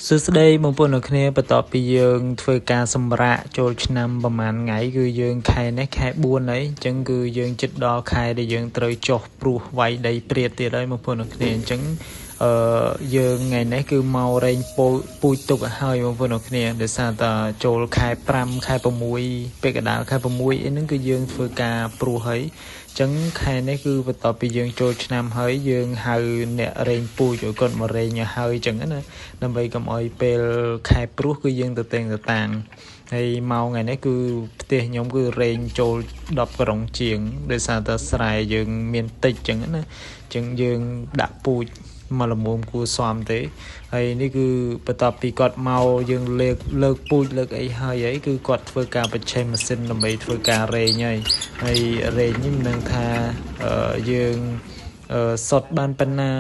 សួស្តីបងប្អូនអ្នកគ្នាបន្ទាប់ពីយើងធ្វើការសម្រាកចូលឆ្នាំប្រហែលថ្ងៃគឺយើងខែនេះខែ4ហើយអញ្ចឹងគឺយើងជិតដល់ខែដែលយើងត្រូវចុះព្រោះវាយដីព្រាតទៀតហើយបងប្អូនអ្នកគ្នាអញ្ចឹងយើងថ្ងៃនេះគឺមករែងពូជទុកឲ្យហើយបងប្អូនអ្នកគ្នាដោយសារតែចូលខែ5ខែ6ពេលកណ្ដាលខែ6អីហ្នឹងគឺយើងធ្វើការព្រោះហើយចឹងខែនេះគឺបន្ទាប់ពីយើងចូលឆ្នាំហើយយើងហៅអ្នករែងពូជឲ្យគាត់មករែងឲ្យហើយចឹងណាដើម្បីកុំឲ្យពេលខែព្រោះគឺយើងទៅតែងទៅតាំងហើយមកថ្ងៃនេះគឺផ្ទះខ្ញុំគឺរែងចូល10ក្រុងជាងដោយសារតែស្រែយើងមានតិចចឹងណាចឹងយើងដាក់ពូជមកល្មមគួរសមទេហើយនេះគឺបន្ទាប់ពីគាត់មកយើងលើកពូជលើកអីហើយគឺគាត់ធ្វើការបញ្ឆេះម៉ាស៊ីនដើម្បីធ្វើការរែងហើយរែងនេះមិនដឹងថាយើងសុតបានប៉ុណ្ណា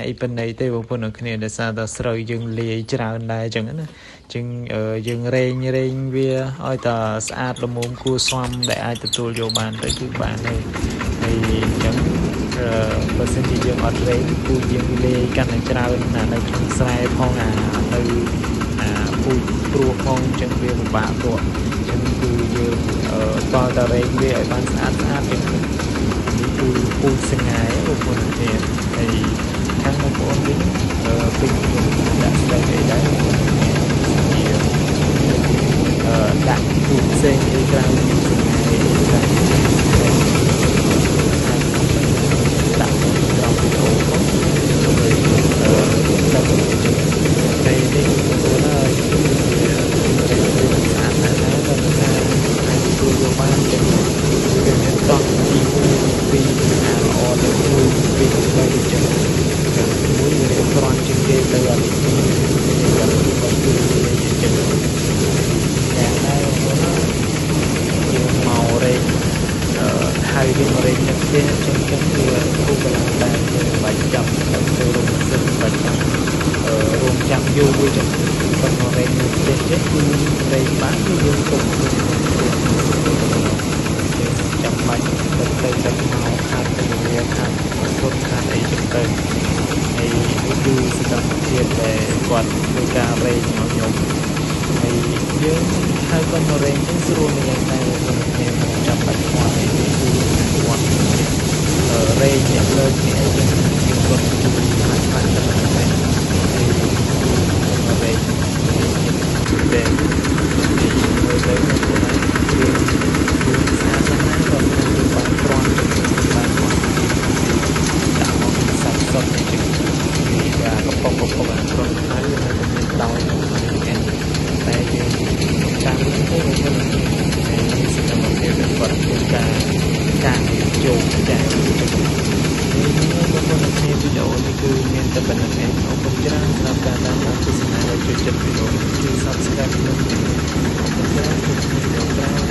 អីប៉ុណ្ណីទេបងប្អូនអ្នកគ្នាដោយសារតែស្រូវយើងលាយច្រើនដែរចឹងណាចឹងយើងរែងវាឲ្យតែស្អាតល្មមគួរសមដែលអាចទទួលយកបានទៅគឺបានហើយចឹងបើសិនជាយើងអត់រែងពូជយើងលាយកាន់តែច្រើនណាស់នៅក្នុងស្រែផងនៅពូជព្រោះផងចឹងវាពិបាកគាត់ចឹងគឺយើងតើតរែងវាឲ្យបានស្អាតចឹងនេះគឺពូជសង្ហាបងប្អូនគ្នាហើយខាងបងប្អូនវិញពេញខ្ញុំដាក់ស្ដីអីដែរដាក់ពូជផ្សេងអីក្រៅពីសង្ហាដាក់ក្នុងវីដេអូផងហើយដាក់ពេលនេះខ្លួនហើយវាស្អាតណាស់ហើយអាចទទួលយកបានចឹងវាមានតោះពីល្អទៅមួយពី3ចឹងមួយរៀបគ្រាន់ជាងគេទៅអត់គឺយ៉ាងដែរយើងមករែងហើយយើងរែងនៅផ្ទះចឹងវាគូកន្លងដែរយើងបាច់ចាំទៅរោងម៉ាស៊ីនបាច់ចាំរោងចាំយូរវិញចឹងប៉ុន្តែរែងនៅផ្ទះចឹងគឺរែងបានគឺយើងទុកចាំបាច់ទៅមកខាត់ទៅវាខាត់សុទ្ធខាត់អីចឹងទៅហើយនេះគឺសកម្មភាពដែលគាត់ធ្វើការរែងមកខ្ញុំហើយយើងហៅគាត់មករែងចឹងស្រួលម្យ៉ាងដែរខ្ញុំចាំបាច់គាត់អីគឺគាត់រែងអ្នកលើកនេះអីចឹងយើងគាត់ជួយខាត់ទៅណាស់ហើយមករែងតែមើលទៅយើងស្អាតណាស់គាត់បានគ្រាន់បានគាត់ដាក់មកសាច់សុទ្ធអញ្ចឹងវាកំប៉ុងអាគ្រាន់ហើយយើងទៅមានដោយតែយើងចាំទៅវិញហើយសកម្មភាពដែលគាត់ធ្វើការចូលចាយបងប្អូនគ្នាវីដេអូនេះគឺមានតែប៉ុណ្្នឹងឯងអរគុណច្រើនសម្រាប់ការតាមដានទស្សនាและជួយចិត្តវីដេអូនេះជួយ Subscribe និងអរគុណច្រើន